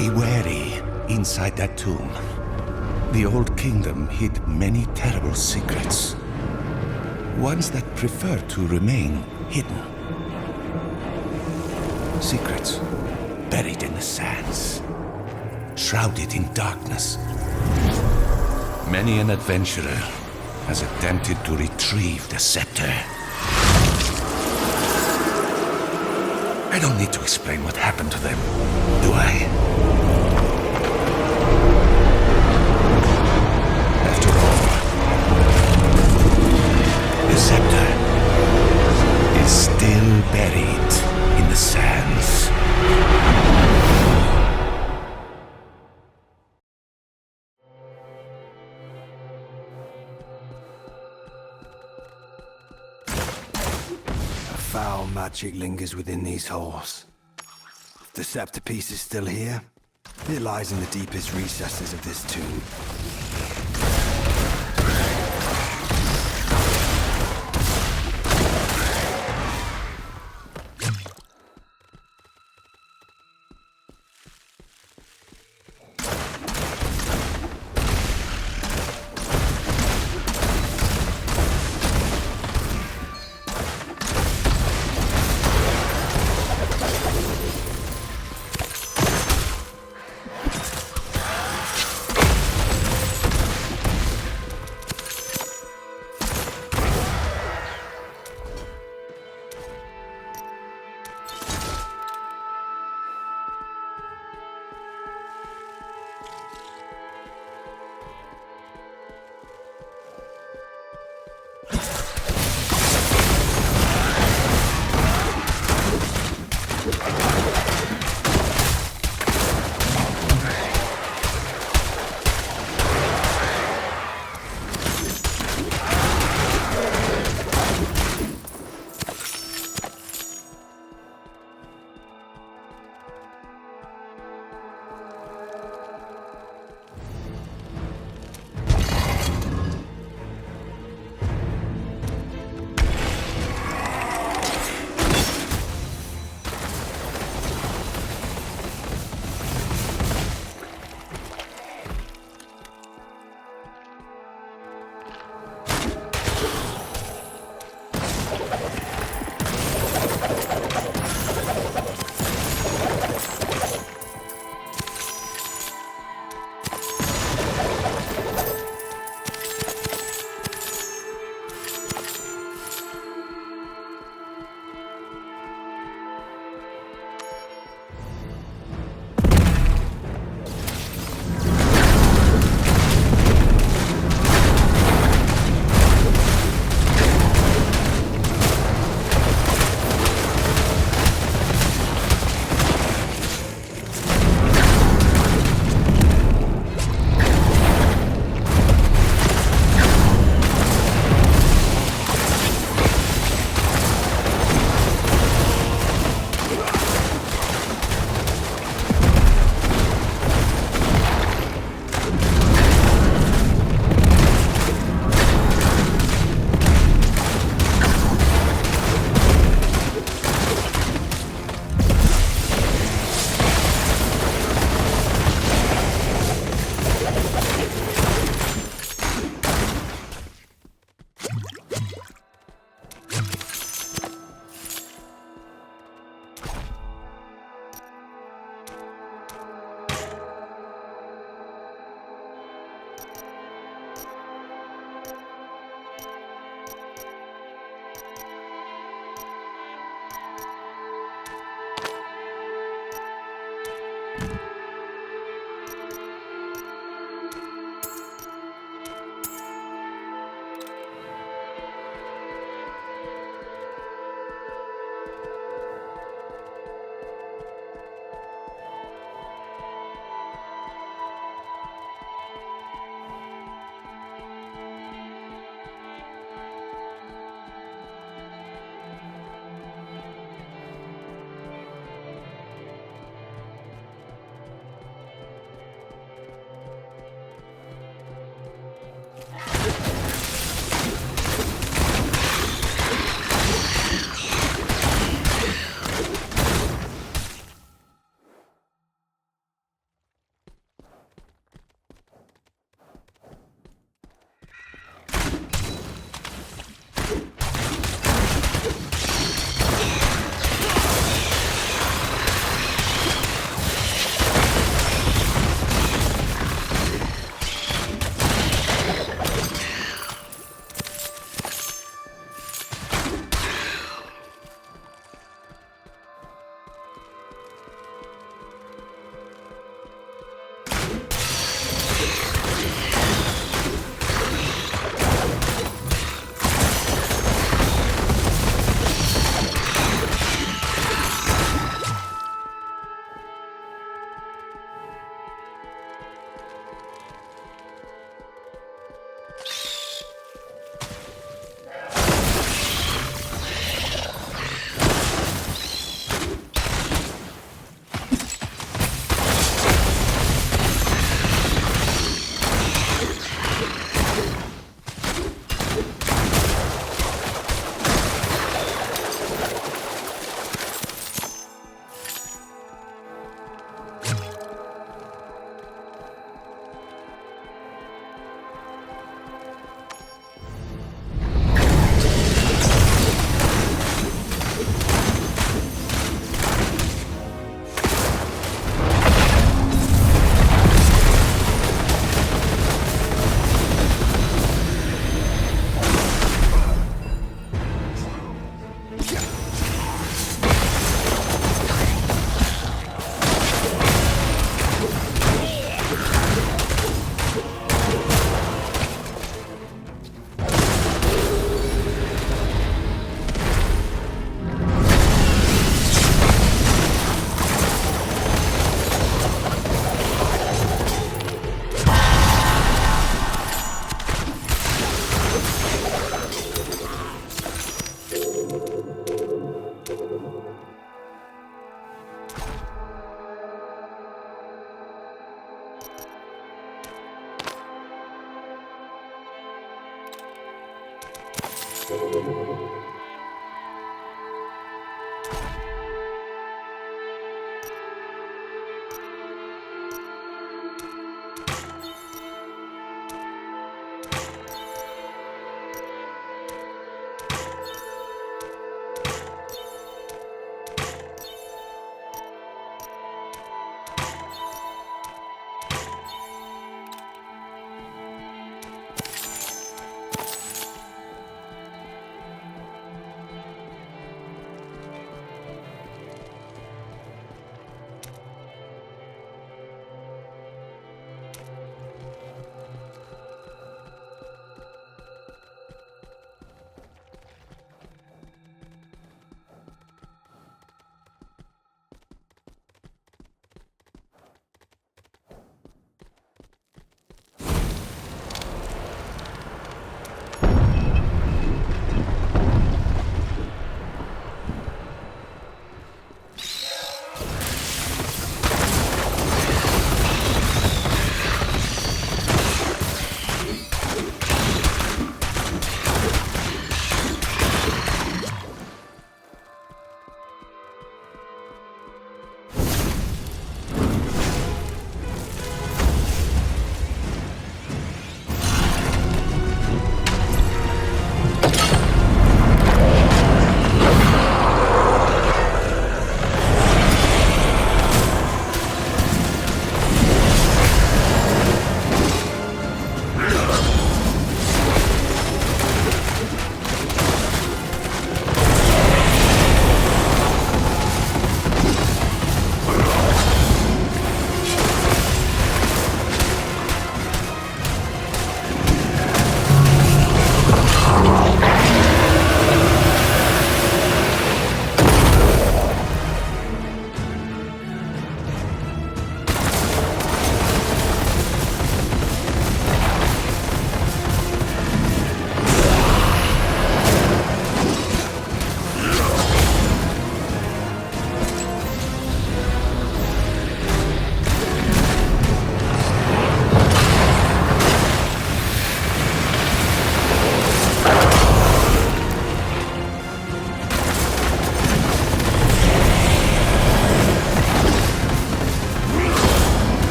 Be wary inside that tomb. The old kingdom hid many terrible secrets. Ones that prefer to remain hidden. Secrets buried in the sands, shrouded in darkness. Many an adventurer has attempted to retrieve the scepter. I don't need to explain what happened to them, do I? After all, the scepter is still buried in the sands. Foul magic lingers within these halls. If the scepter piece is still here, it lies in the deepest recesses of this tomb.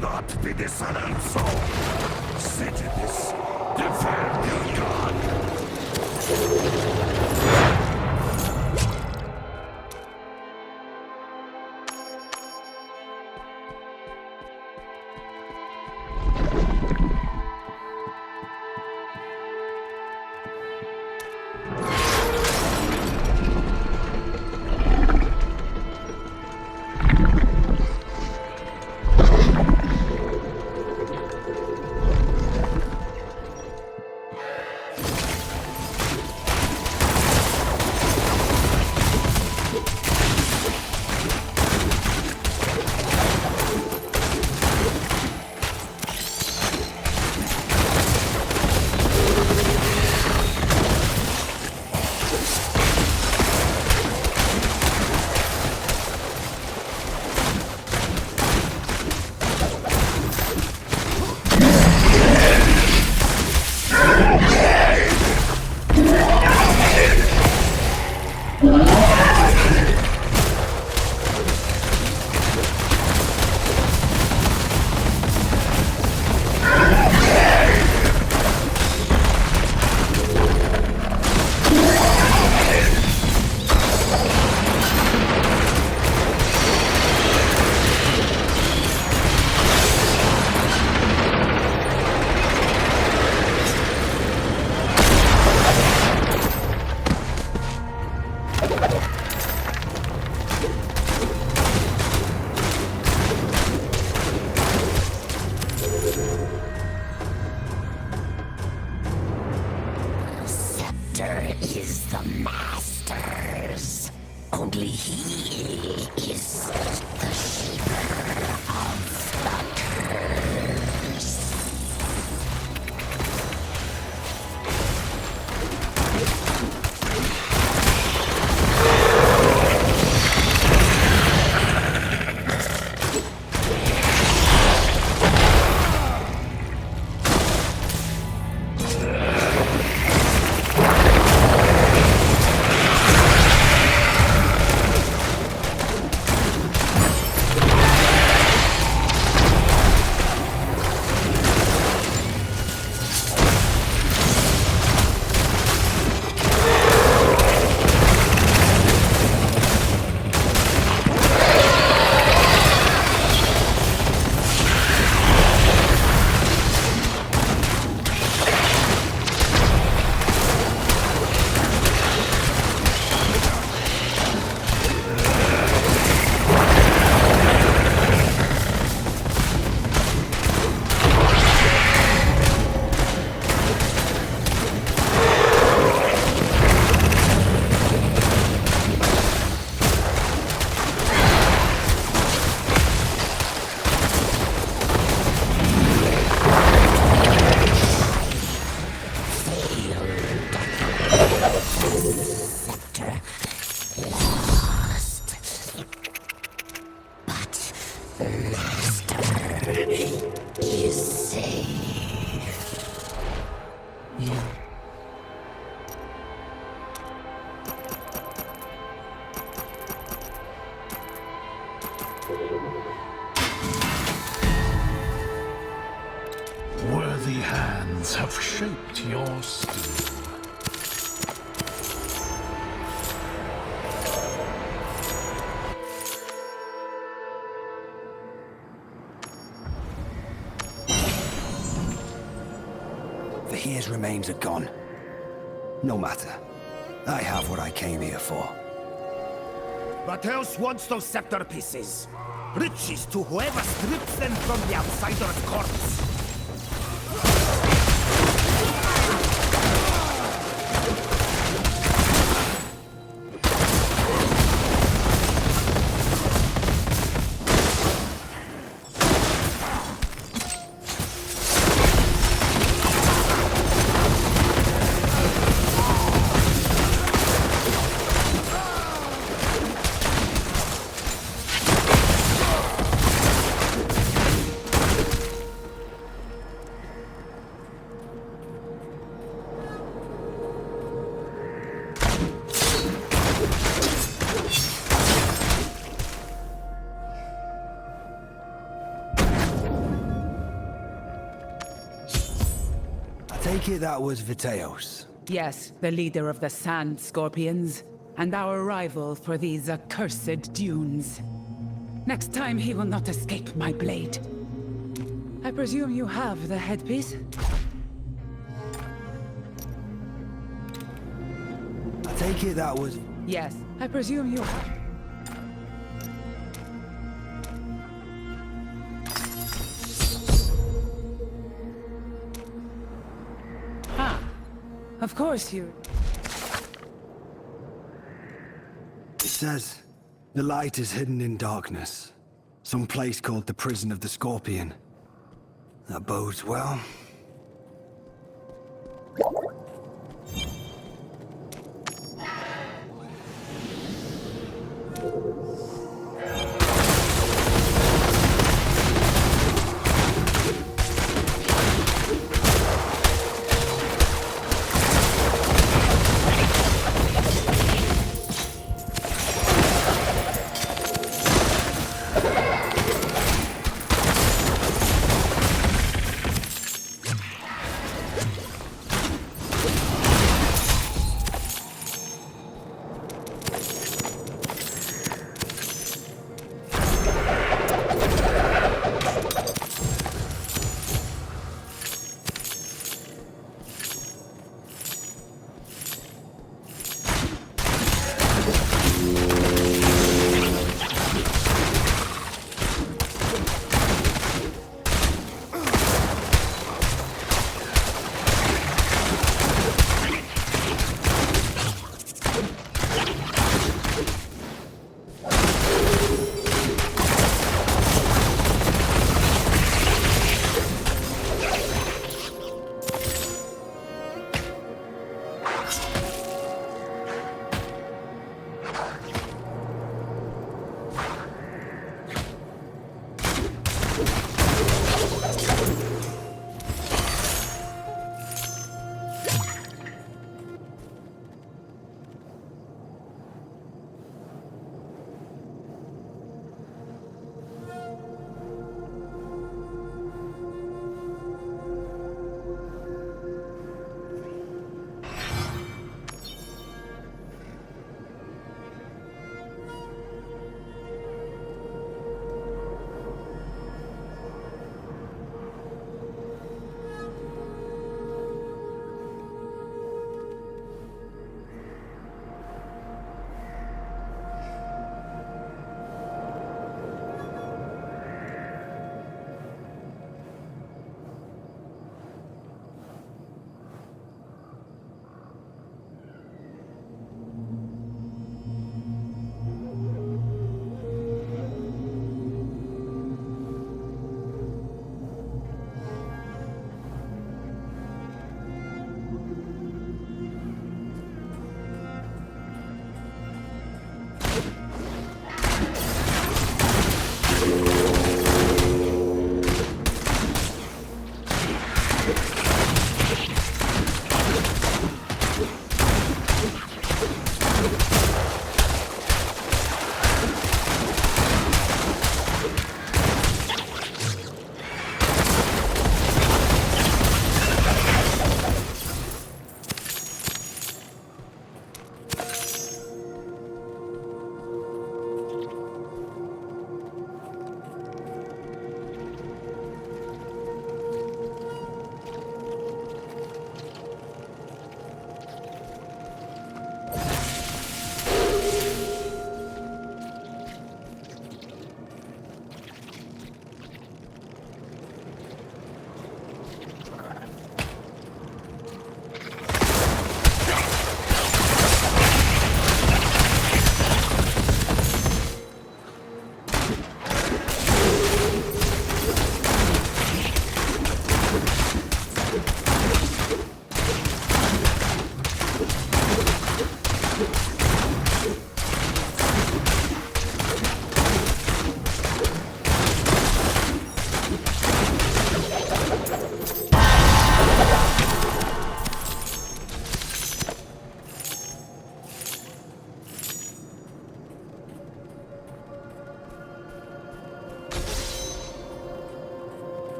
not be dishonored so. Settle this. Defend your god. Is the master's. Only he is the shaper of the curse. Worthy hands have shaped your steel. The Here's remains are gone. No matter. I have what I came here for. But else wants those scepter pieces? Riches to whoever strips them from the outsider's corpse. take it that was Viteos. Yes, the leader of the Sand Scorpions, and our rival for these accursed dunes. Next time he will not escape my blade. I presume you have the headpiece? I take it that was... Yes, I presume you have. Ah, of course you... It says, the light is hidden in darkness. Some place called the Prison of the Scorpion. That bodes well.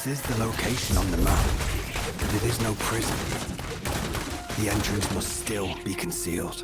This is the location on the map, but it is no prison. The entrance must still be concealed.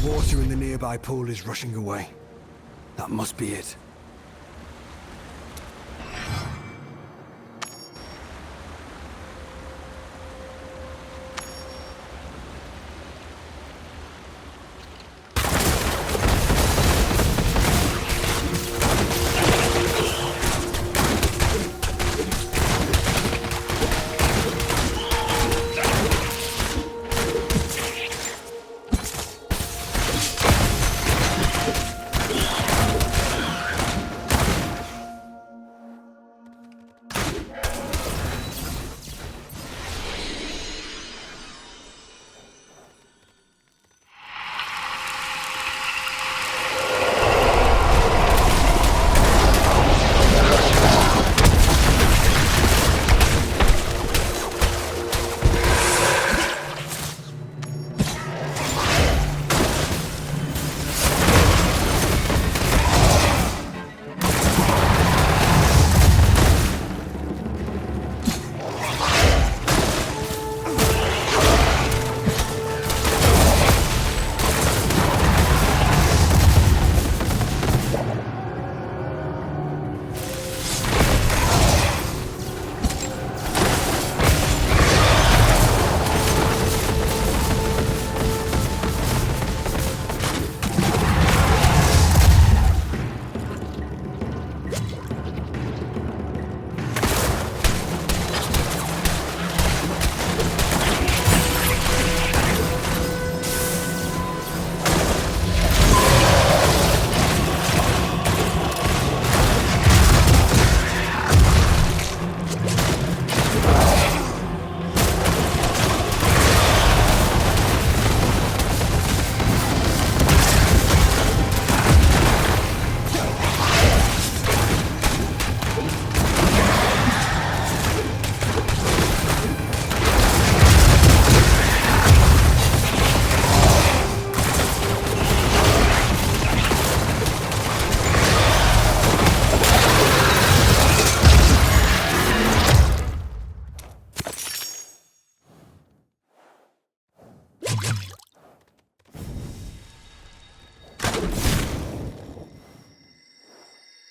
Water in the nearby pool is rushing away. That must be it.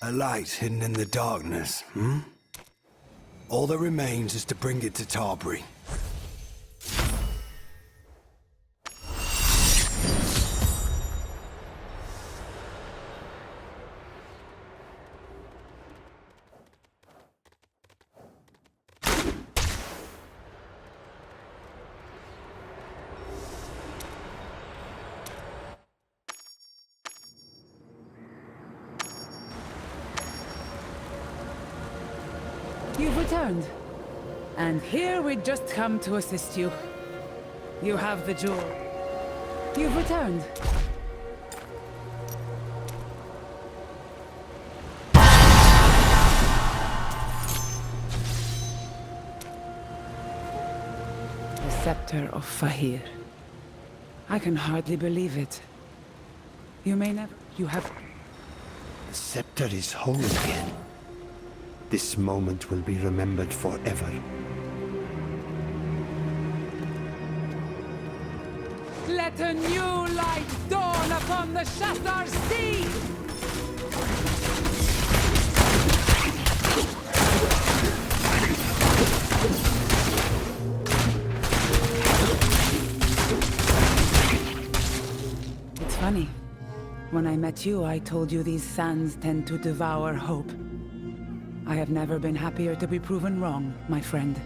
A light hidden in the darkness, hmm? All that remains is to bring it to Tarbury. You've returned. And here we'd just come to assist you. You have the jewel. You've returned. The scepter of Fahir. I can hardly believe it. You may never... You have... The scepter is whole again. This moment will be remembered forever. Let a new light dawn upon the Shattered Sea! It's funny. When I met you, I told you these sands tend to devour hope. I have never been happier to be proven wrong, my friend.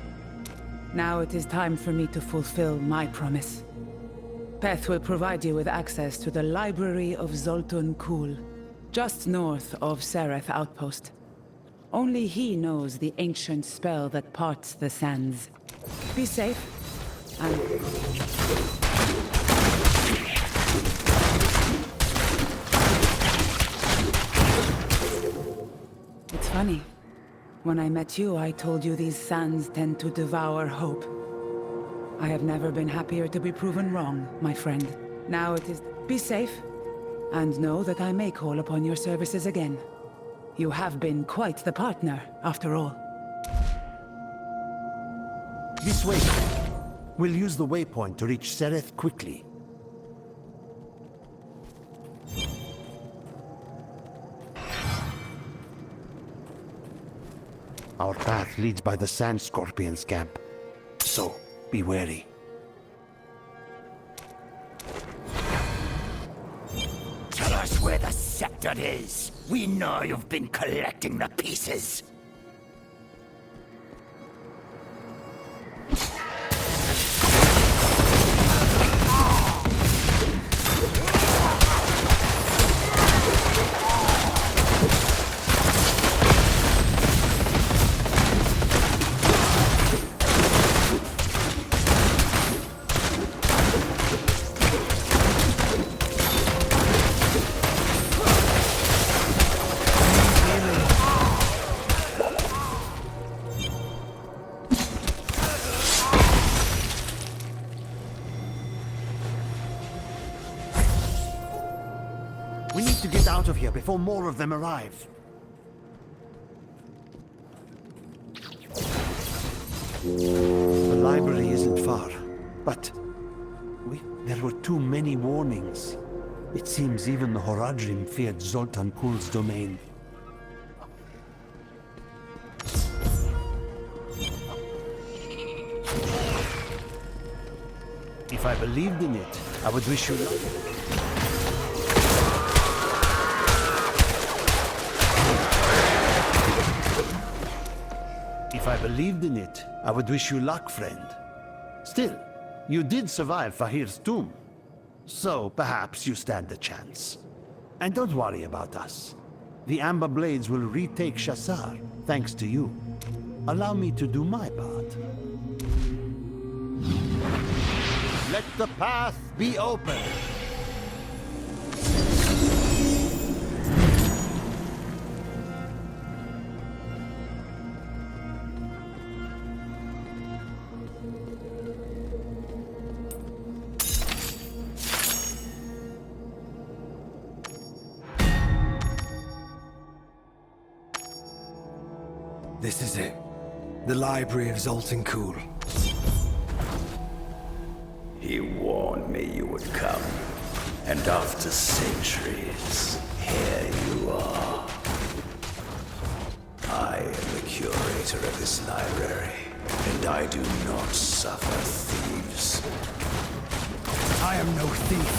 Now it is time for me to fulfill my promise. Peth will provide you with access to the Library of Zoltun Kull, just north of Sereth Outpost. Only he knows the ancient spell that parts the sands. Be safe, and... It's funny. When I met you, I told you these sands tend to devour hope. I have never been happier to be proven wrong, my friend. Now it is... Be safe, and know that I may call upon your services again. You have been quite the partner, after all. This way. We'll use the waypoint to reach Sereth quickly. Our path leads by the Sand Scorpion's camp. So, be wary. Tell us where the scepter is. We know you've been collecting the pieces. We need to get out of here before more of them arrive. The library isn't far, but there were too many warnings. It seems even the Horadrim feared Zoltan Kull's domain. If I believed in it, I would wish you luck. If I believed in it, I would wish you luck, friend. Still, you did survive Fahir's tomb. So perhaps you stand a chance. And don't worry about us. The Amber Blades will retake Shassar, thanks to you. Allow me to do my part. Let the path be open. This is it. The Library of Zoltun Kull. He warned me you would come. And after centuries, here you are. I am the curator of this library, and I do not suffer thieves. I am no thief.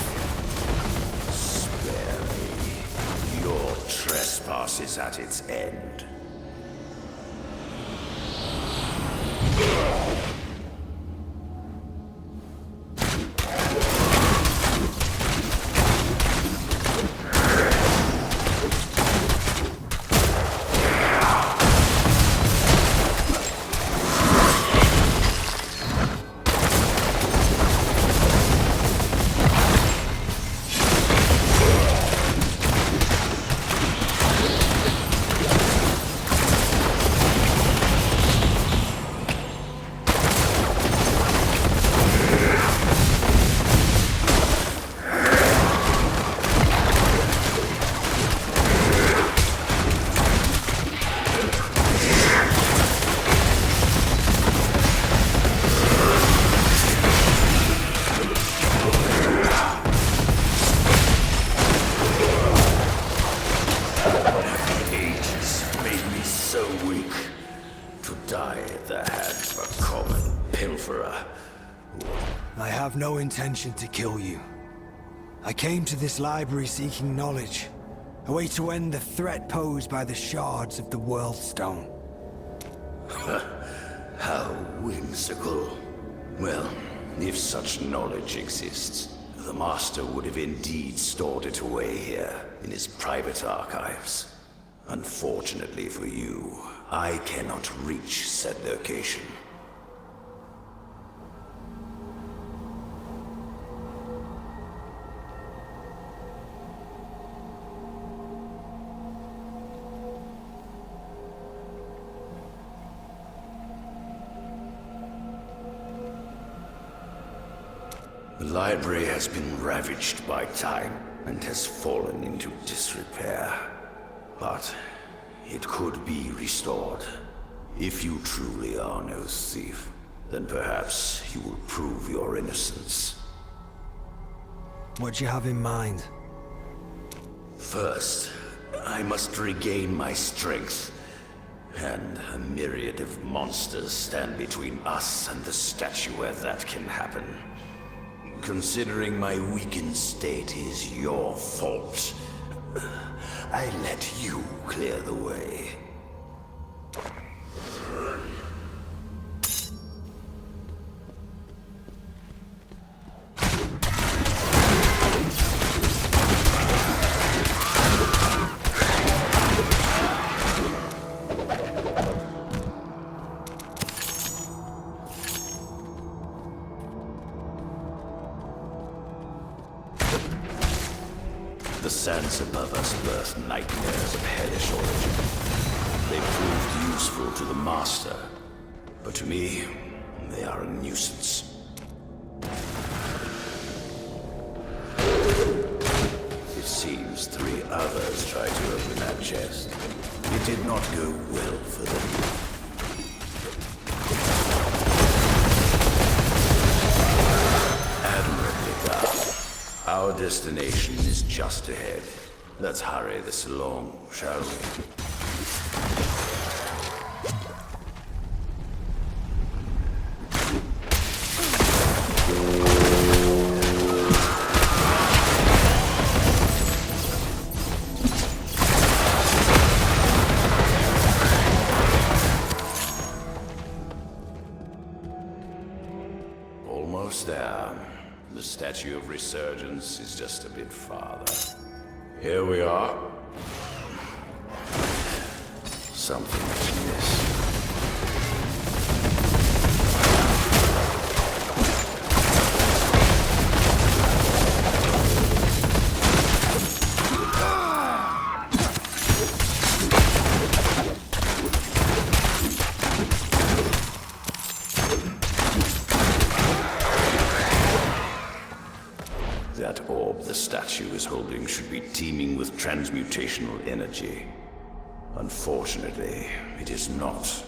Spare me. Your trespass is at its end. I have no intention to kill you. I came to this library seeking knowledge, a way to end the threat posed by the shards of the World Stone. How whimsical. Well, if such knowledge exists, the Master would have indeed stored it away here, in his private archives. Unfortunately for you, I cannot reach said location. The library has been ravaged by time and has fallen into disrepair. But it could be restored. If you truly are no thief, then perhaps you will prove your innocence. What do you have in mind? First, I must regain my strength. And a myriad of monsters stand between us and the statue where that can happen. Considering my weakened state is your fault, I let you clear the way. The sands above us birth nightmares of hellish origin. They proved useful to the Master, but to me, they are a nuisance. It seems 3 others tried to open that chest. It did not go well for them. Our destination is just ahead. Let's hurry this along, shall we? Almost there. The Statue of Resurgence is just a bit farther. Here we are. Something to miss. That orb the statue is holding should be teeming with transmutational energy. Unfortunately, it is not.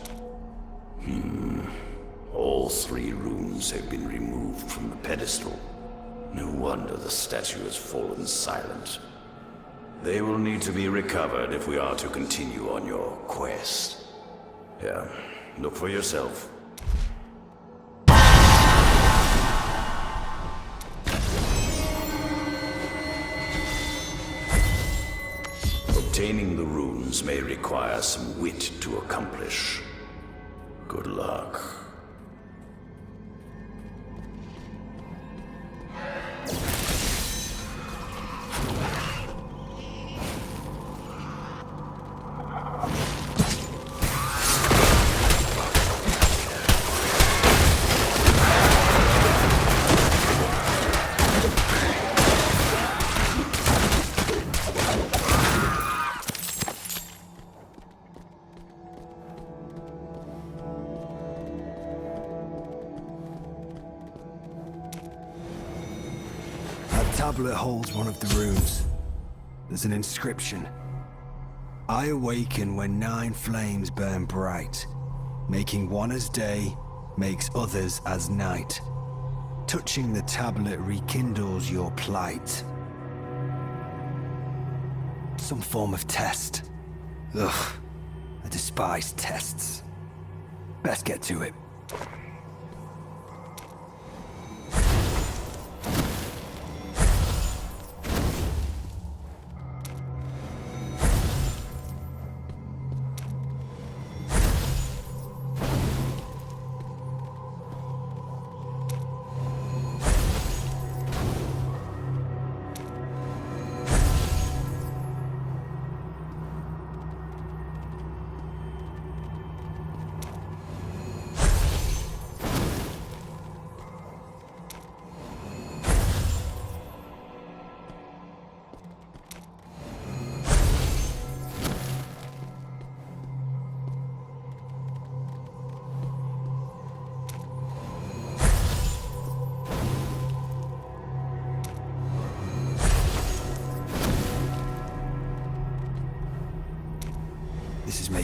All 3 rooms have been removed from the pedestal. No wonder the statue has fallen silent. They will need to be recovered if we are to continue on your quest. Yeah, look for yourself. Obtaining the runes may require some wit to accomplish. Good luck. Tablet holds one of the runes. There's an inscription. I awaken when 9 flames burn bright. Making one as day, makes others as night. Touching the tablet rekindles your plight. Some form of test. Ugh, I despise tests. Best get to it.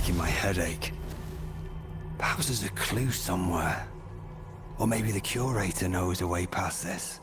making my head ache. Perhaps there's a clue somewhere. Or maybe the curator knows a way past this.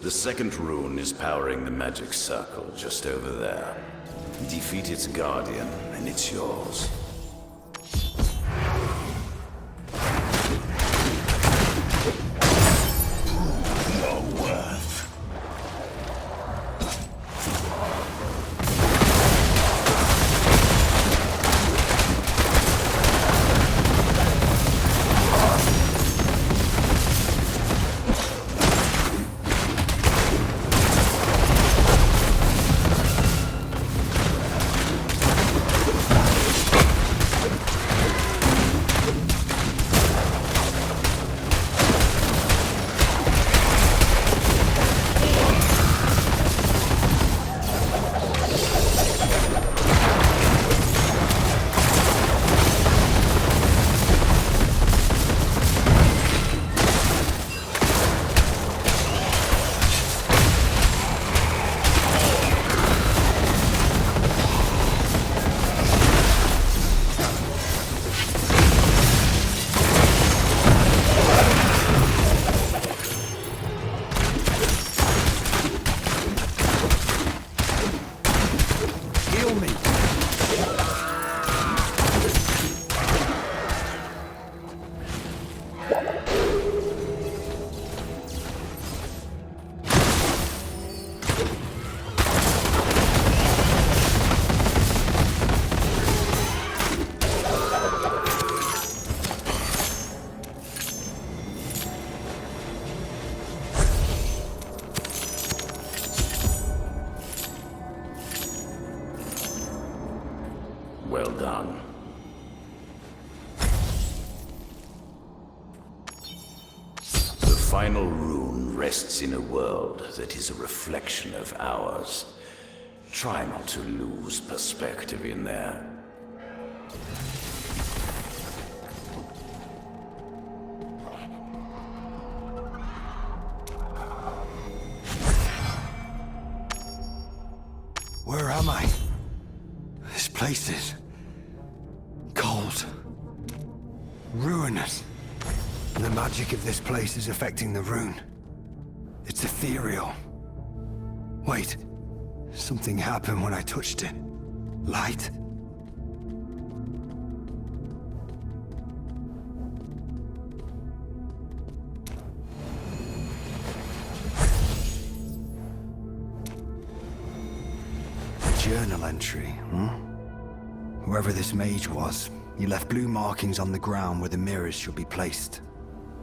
The second rune is powering the magic circle just over there. Defeat its guardian, and it's yours. Well done. The final rune rests in a world that is a reflection of ours. Try not to lose perspective in there. Where am I? This place is Ruinous. The magic of this place is affecting the rune. It's ethereal. Wait. Something happened when I touched it. Light? Journal entry, Whoever this mage was, he left blue markings on the ground where the mirrors should be placed.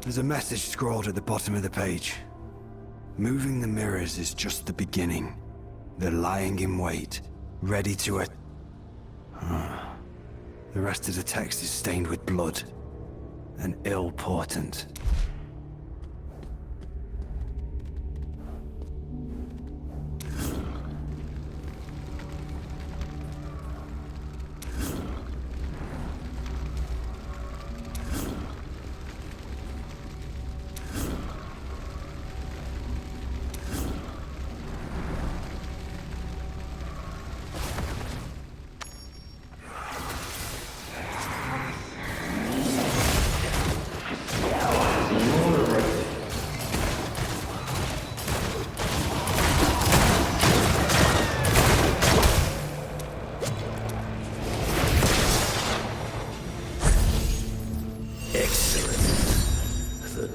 There's a message scrawled at the bottom of the page. Moving the mirrors is just the beginning. They're lying in wait, ready to The rest of the text is stained with blood. An ill portent.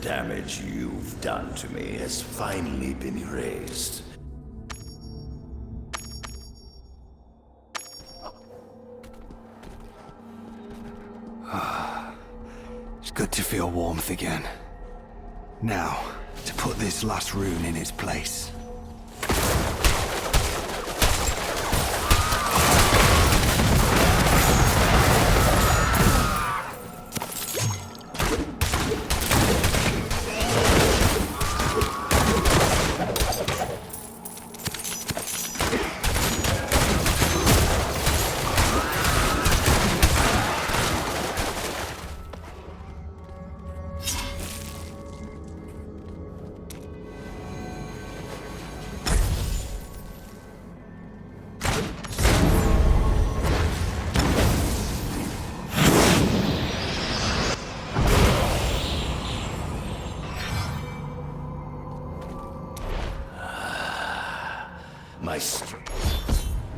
Damage you've done to me has finally been erased. It's good to feel warmth again. Now, to put this last rune in its place.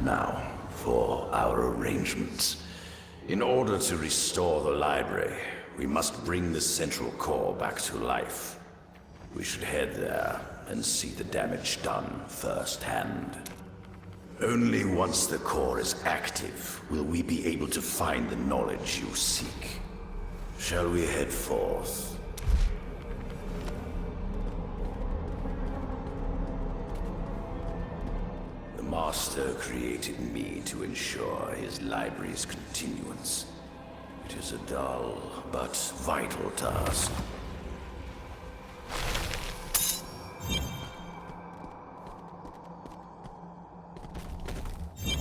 Now, for our arrangements. In order to restore the library, we must bring the central core back to life. We should head there and see the damage done firsthand. Only once the core is active will we be able to find the knowledge you seek. Shall we head forth? The Master created me to ensure his library's continuance. It is a dull but vital task.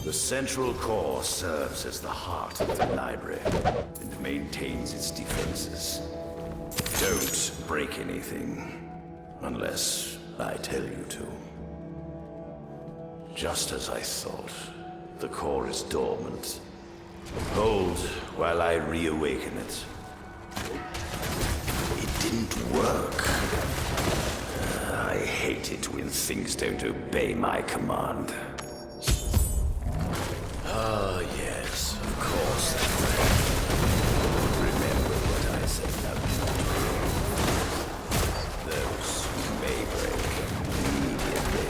The central core serves as the heart of the library and maintains its defenses. Don't break anything, unless I tell you to. Just as I thought, the core is dormant. Hold while I reawaken it. It didn't work. I hate it when things don't obey my command. Ah, yes, of course. Remember what I said about those who may break immediately.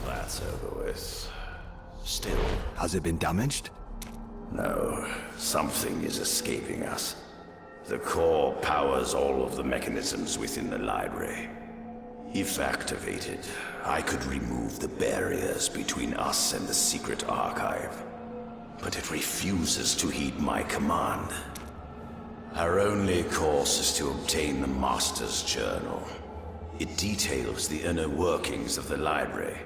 That's over with. Still. Has it been damaged? No, something is escaping us. The core powers all of the mechanisms within the library. If activated, I could remove the barriers between us and the secret archive. But it refuses to heed my command. Our only course is to obtain the Master's Journal. It details the inner workings of the library,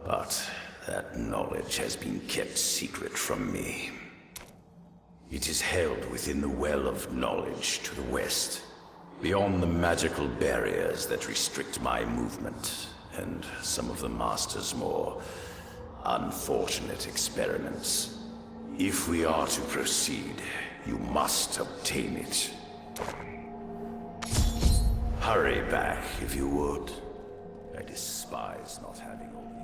but that knowledge has been kept secret from me. It is held within the Well of Knowledge to the west. Beyond the magical barriers that restrict my movement, and some of the Master's more unfortunate experiments. If we are to proceed, you must obtain it. Hurry back, if you would. I despise not having all the...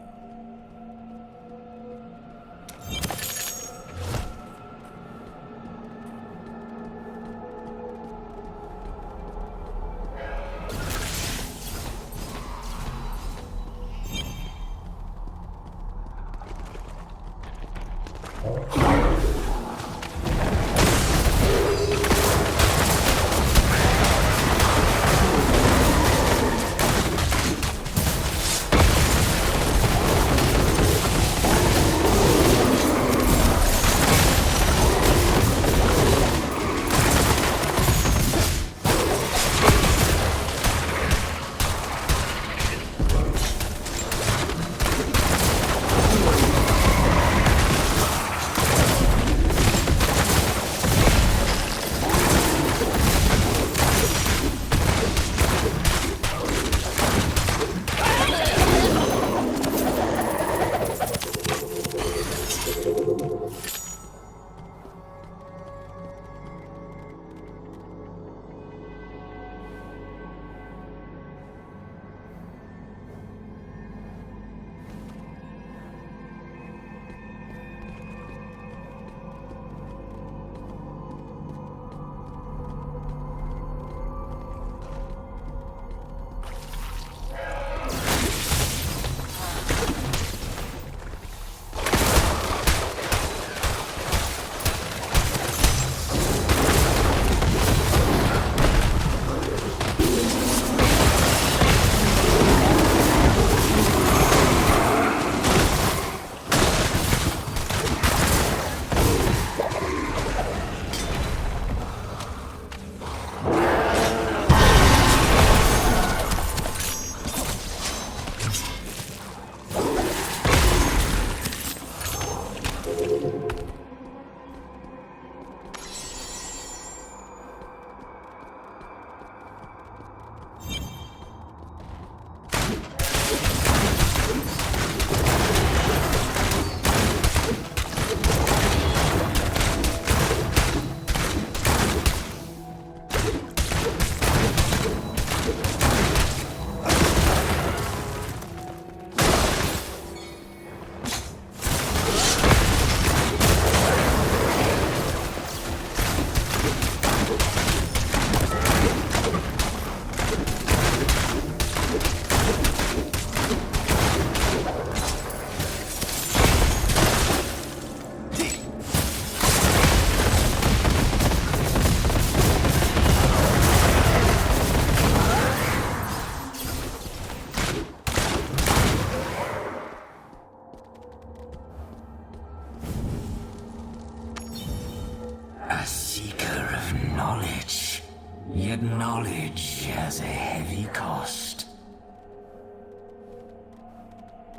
Yet knowledge has a heavy cost.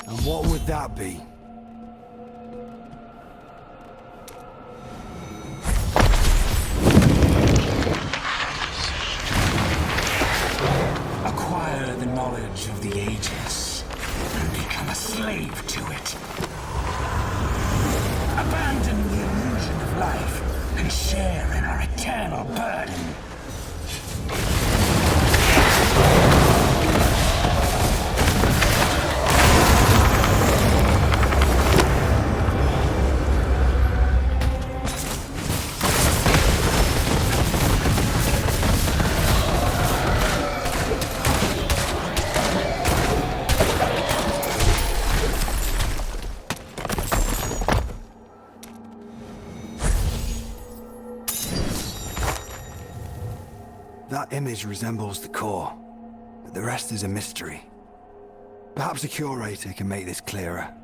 And what would that be? Acquire the knowledge of the ages and become a slave to it. Abandon the illusion of life and share in our eternal burden. That image resembles the core, but the rest is a mystery. Perhaps a curator can make this clearer.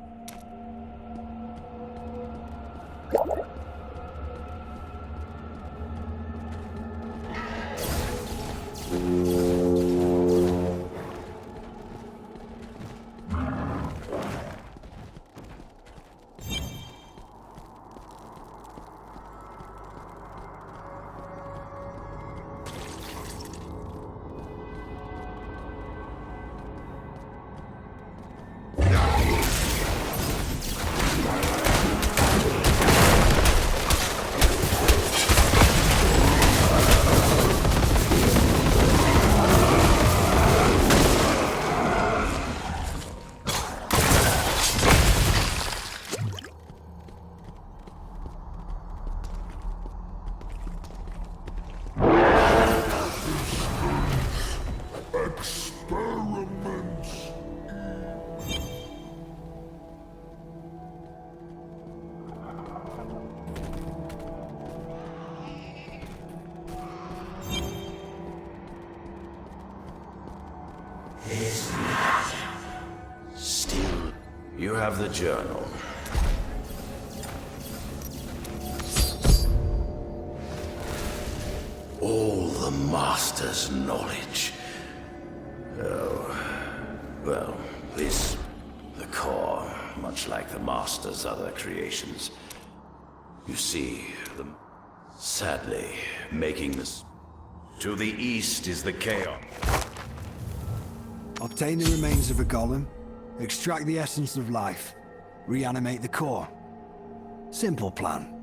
You have the journal. All the Master's knowledge. Oh, well, this, the core, much like the Master's other creations. You see, sadly, making this... To the east is the chaos. Obtain the remains of a golem, extract the essence of life, reanimate the core. Simple plan.